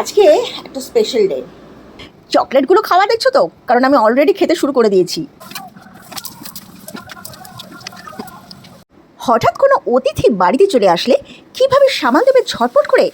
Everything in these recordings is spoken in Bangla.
আজকে একটা স্পেশাল ডে। চকলেটগুলো খাওয়া দেখছো তো, কারণ আমি অলরেডি খেতে শুরু করে দিয়েছি। হঠাৎ কোনো অতিথি বাড়িতে চলে আসলে কিভাবে সামাল দেবে ঝটপট করে।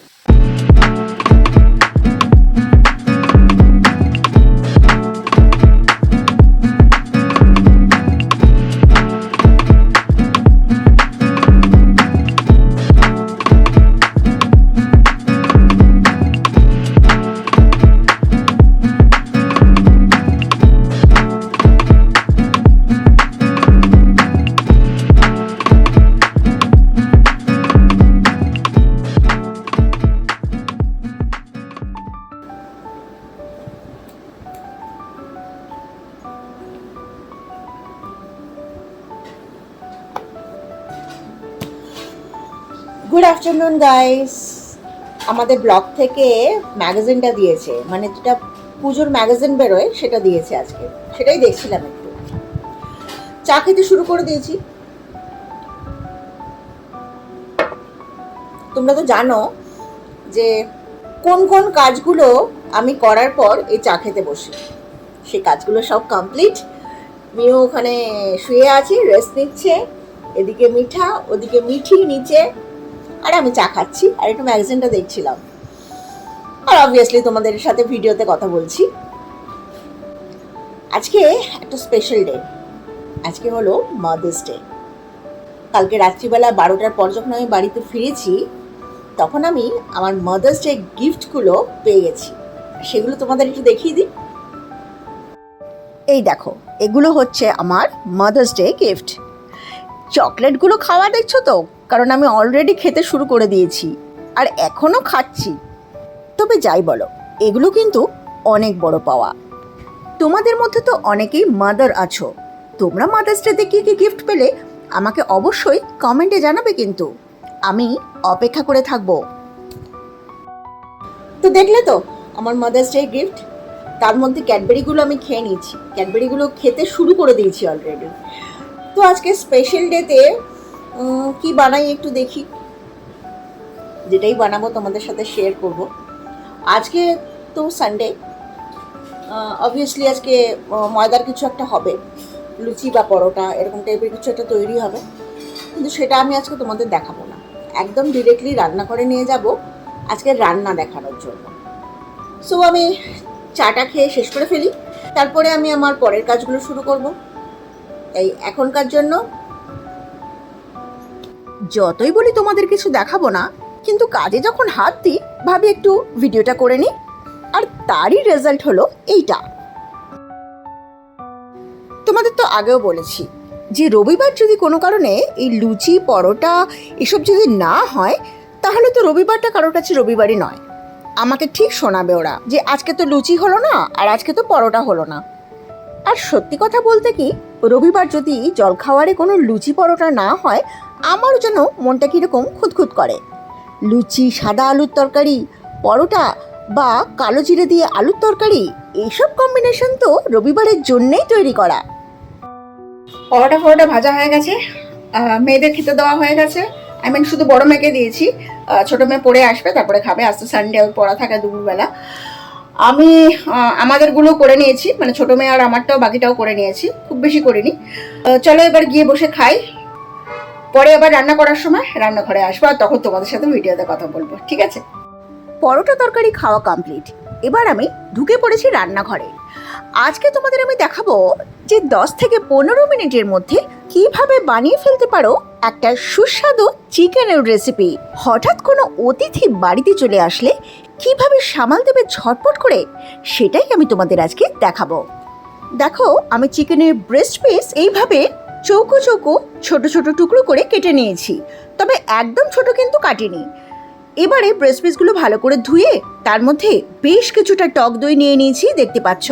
Good afternoon guys. আমাদের ব্লগ থেকে ম্যাগাজিনটা দিয়েছে, মানে যেটা পুজোর ম্যাগাজিন বেরোয় সেটা দিয়েছে আজকে, সেটাই দেখছিলাম। একটু চা খেতে শুরু করে দিয়েছি। তোমরা তো জানো যে কোন কোন কাজগুলো আমি করার পর এই চা খেতে বসি। সেই কাজগুলো সব কমপ্লিট। মিও ওখানে শুয়ে আছি, রেস্ট নিচ্ছে। এদিকে মিঠা, ওদিকে মিঠি নিচে, আর আমি চা খাচ্ছি আর একটু ম্যাগাজিনটা দেখছিলাম। আর অবভিয়াসলি তোমাদের সাথে ভিডিওতে কথা বলছি। আজকে একটা স্পেশাল ডে। আজকে হলো মাদার্স ডে। কালকে রাত্রিবেলা 12টার পর যখন আমি বাড়িতে ফিরেছি, তখন আমি আমার মাদার্স ডে গিফটগুলো পেয়ে গেছি। সেগুলো তোমাদের একটু দেখিয়ে দিই। এই দেখো, এগুলো হচ্ছে আমার মাদার্স ডে গিফট। চকলেটগুলো খাওয়া দেখছো তো, কারণ আমি অলরেডি খেতে শুরু করে দিয়েছি আর এখনও খাচ্ছি। তবে যাই বলো, এগুলো কিন্তু অনেক বড় পাওয়া। তোমাদের মধ্যে তো অনেকেই মাদার আছো। তোমরা মাদার্স ডেতে কী কী গিফট পেলে আমাকে অবশ্যই কমেন্টে জানাবে, কিন্তু আমি অপেক্ষা করে থাকবো। তো দেখলে তো আমার মাদার্স ডে গিফট। তার মধ্যে ক্যাডবেরিগুলো আমি খেয়ে নিয়েছি, ক্যাডবেরিগুলো খেতে শুরু করে দিয়েছি অলরেডি। তো আজকে স্পেশাল ডেতে কি বানাই একটু দেখি। যেটাই বানাবো তোমাদের সাথে শেয়ার করব। আজকে তো সানডে, অবভিয়াসলি আজকে ময়দার কিছু একটা হবে, লুচি বা পরোটা এরকম টাইপের কিছু একটা তৈরি হবে, কিন্তু সেটা আমি আজকে তোমাদের দেখাবো না। একদম ডিরেক্টলি রান্না করে নিয়ে যাব আজকে রান্না দেখানোর জন্য। সো আমি চাটা খেয়ে শেষ করে ফেলি, তারপরে আমি আমার পরের কাজগুলো শুরু করব। তাই এখনকার জন্য যতই বলি তোমাদের কিছু দেখাবো না, কিন্তু কাজে যখন হাত দিই ভাবি একটু ভিডিওটা করে নিই, আর তারই রেজাল্ট হলো এইটা। তোমাদের তো আগেও বলেছি যে রবিবার যদি কোনো কারণে এই লুচি পরোটা এসব যদি না হয়, তাহলে তো রবিবারটা কারোর কাছে রবিবারই নয়। আমাকে ঠিক শোনাবে ওরা যে আজকে তো লুচি হলো না আর আজকে তো পরোটা হলো না। আর সত্যি কথা বলতে কি, রবিবার যদি জলখাবারে কোনো লুচি পরোটা না হয়, আমারও যেন মনটা কীরকম খুঁতখুত করে। লুচি, সাদা আলুর তরকারি, পরোটা বা কালো জিরে দিয়ে আলুর তরকারি, এইসব কম্বিনেশন তো রবিবারের জন্যেই তৈরি করা। পরোটা ভাজা হয়ে গেছে, মেয়েদের খেতে দেওয়া হয়ে গেছে। শুধু বড় মেয়েকে দিয়েছি, ছোট মেয়ে পড়ে আসবে তারপরে খাবে। আজ তো সানডে পড়া থাকে দুপুরবেলা। আমি আমাদেরগুলো করে নিয়েছি, মানে ছোট মেয়ে আর আমারটাও বাকিটাও করে নিয়েছি, খুব বেশি করিনি। চলো এবার গিয়ে বসে খাই, পরে আবার রান্না করার সময় রান্নাঘরে আসবো, আর তখন তোমাদের সাথে ভিডিওতে কথা বলবো, ঠিক আছে? পরোটা তরকারি খাওয়া কমপ্লিট, এবার আমি ঢুকে পড়েছি রান্নাঘরে। আজকে তোমাদের আমি দেখাবো যে 10 থেকে 15 মিনিটের মধ্যে কিভাবে বানিয়ে ফেলতে পারো একটা সুস্বাদু চিকেনের রেসিপি। হঠাৎ কোনো অতিথি বাড়িতে চলে আসলে কিভাবে সামাল দেবে ঝটপট করে, সেটাই আমি তোমাদের আজকে দেখাবো। দেখো, আমি চিকেনের ব্রেস্ট পিস এইভাবে চৌকো চৌকো ছোট ছোট টুকরো করে কেটে নিয়েছি, তবে একদম ছোট কিন্তু কাটিনি। এবারে ব্রেস্ট পিসগুলো ভালো করে ধুয়ে তার মধ্যে বেশ কিছুটা টক দই নিয়ে নিয়েছি, দেখতে পাচ্ছ।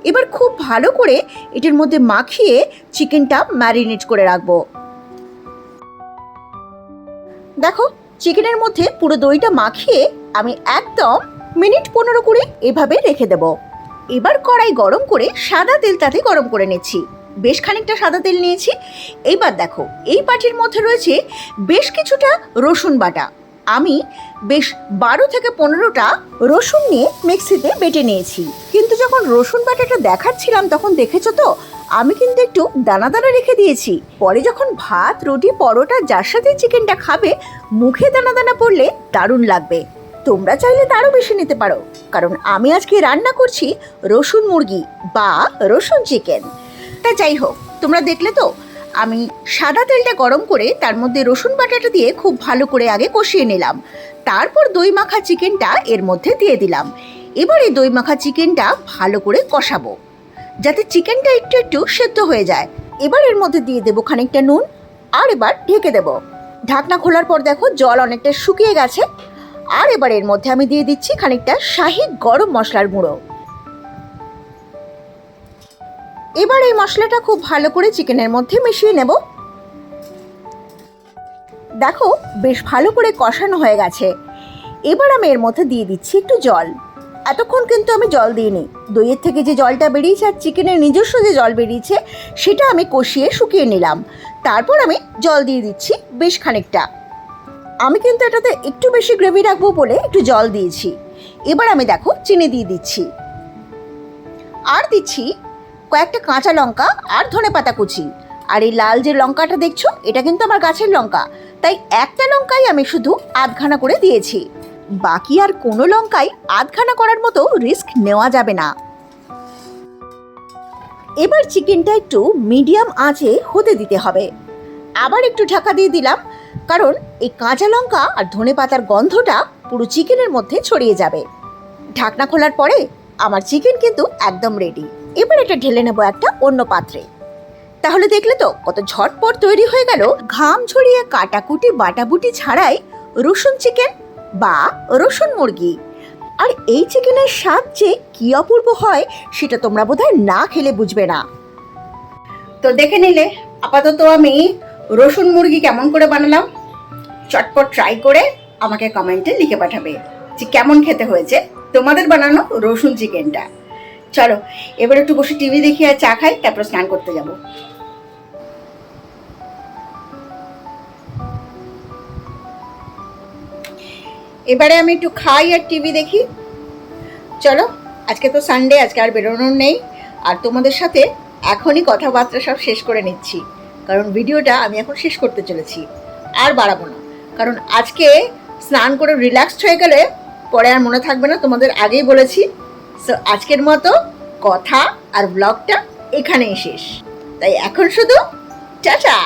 এবার খুব ভালো করে এটার মধ্যে মাখিয়ে চিকেনটা ম্যারিনেট করে রাখবো। দেখো, চিকেনের মধ্যে পুরো দইটা মাখিয়ে আমি একদম মিনিট 15-20 এভাবে রেখে দেব। এবার কড়াই গরম করে সাদা তেল তাতে গরম করে নিচ্ছি। বেশ খানিকটা সাদা তেল নিয়েছি। এইবার দেখো, এই বাটির মধ্যে রয়েছে বেশ কিছুটা রসুন বাটা। আমি বেশ 12 থেকে 15টা রসুন নিয়ে মিক্সিতে বেটে নিয়েছি। কিন্তু যখন রসুন বাটাটা দেখাচ্ছিলাম তখন দেখেছো তো আমি কিন্তু একটু দানা দানা রেখে দিয়েছি। পরে যখন ভাত, রুটি, পরোটা যার সাথে চিকেনটা খাবে মুখে দানা দানা পড়লে দারুণ লাগবে। তোমরা চাইলে তারও বেশি নিতে পারো, কারণ আমি আজকে রান্না করছি রসুন মুরগি বা রসুন চিকেন। তা যাই হোক, তোমরা দেখলে তো আমি সাদা তেলটা গরম করে তার মধ্যে রসুন বাটাটা দিয়ে খুব ভালো করে আগে কষিয়ে নিলাম। তারপর দই মাখা চিকেনটা এর মধ্যে দিয়ে দিলাম। এবার এই দই মাখা চিকেনটা ভালো করে কষাবো যাতে চিকেনটা একটু একটু সেদ্ধ হয়ে যায়। এবার এর মধ্যে দিয়ে দেবো খানিকটা নুন, আর এবার ঢেকে দেবো। ঢাকনা খোলার পর দেখো জল অনেকটা শুকিয়ে গেছে। আর এবার এর মধ্যে আমি দিয়ে দিচ্ছি খানিকটা শাহি গরম মশলার গুঁড়ো। এবার এই মশলাটা খুব ভালো করে চিকেনের মধ্যে মিশিয়ে নেব। দেখো বেশ ভালো করে কষানো হয়ে গেছে। এবার আমি এর মধ্যে দিয়ে দিচ্ছি একটু জল। এতক্ষণ কিন্তু আমি জল দিইনি। দইয়ের থেকে যে জলটা বেরিয়েছে আর চিকেনের নিজস্ব যে জল বেরিয়েছে সেটা আমি কষিয়ে শুকিয়ে নিলাম। তারপর আমি জল দিয়ে দিচ্ছি বেশ খানিকটা। আমি কিন্তু এটাতে একটু বেশি গ্রেভি রাখবো বলে একটু জল দিয়েছি। এবার আমি দেখো চিনি দিয়ে দিচ্ছি, আর দিচ্ছি কয়েকটা কাঁচা লঙ্কা আর ধনেপাতা কুচি। আর এই লাল যে লঙ্কাটা দেখছো এটা কিন্তু আমার গাছের লঙ্কা, তাই একটা লঙ্কাই আমি শুধু আধখানা করে দিয়েছি। বাকি আর কোনো লঙ্কাই আধখানা করার মতো রিস্ক নেওয়া যাবে না। এবার চিকেনটা একটু মিডিয়াম আঁচে হতে দিতে হবে। আবার একটু ঢাকা দিয়ে দিলাম, কারণ এই কাঁচা লঙ্কা আর ধনেপাতার গন্ধটা পুরো চিকেনের মধ্যে ছড়িয়ে যাবে। ঢাকনা খোলার পরে আমার চিকেন কিন্তু একদম রেডি। এবার এটা ঢেলে নেব একটা অন্য পাত্রে। তাহলে দেখলে তো কত ঝটপট তৈরি হয়ে গেল ঘাম ঝরিয়ে কাটাকুটি বাটাবুটি ছাড়াই রসুন চিকেন বা রসুন মুরগি। আর এই চিকেনের স্বাদ যে কি অপূর্ব হয় সেটা তোমরা বোধহয় না খেলে বুঝবে না। তো দেখে নিলে আপাতত আমি রসুন মুরগি কেমন করে বানালাম। চটপট ট্রাই করে আমাকে কমেন্টে লিখে পাঠাবে যে কেমন খেতে হয়েছে তোমাদের বানানো রসুন চিকেনটা। চলো এবার একটু বসে টিভি দেখি আর চা খাই, তারপর স্নান করতে যাব। এবারে আমি একটু খাই আর টিভি দেখি। চলো, আজকে তো সানডে, আজকে আর বেরোনোর নেই। আর তোমাদের সাথে এখনই কথাবার্তা সব শেষ করে নিচ্ছি, কারণ ভিডিওটা আমি এখন শেষ করতে চলেছি। আর বাড়াবো না, কারণ আজকে স্নান করে রিল্যাক্সড হয়ে গেলে পরে আর মনে থাকবে না, তোমাদের আগেই বলেছি। সো আজকের মতো কথা আর ব্লগটা এখানেই শেষ। তাই এখন শুধু টাটা।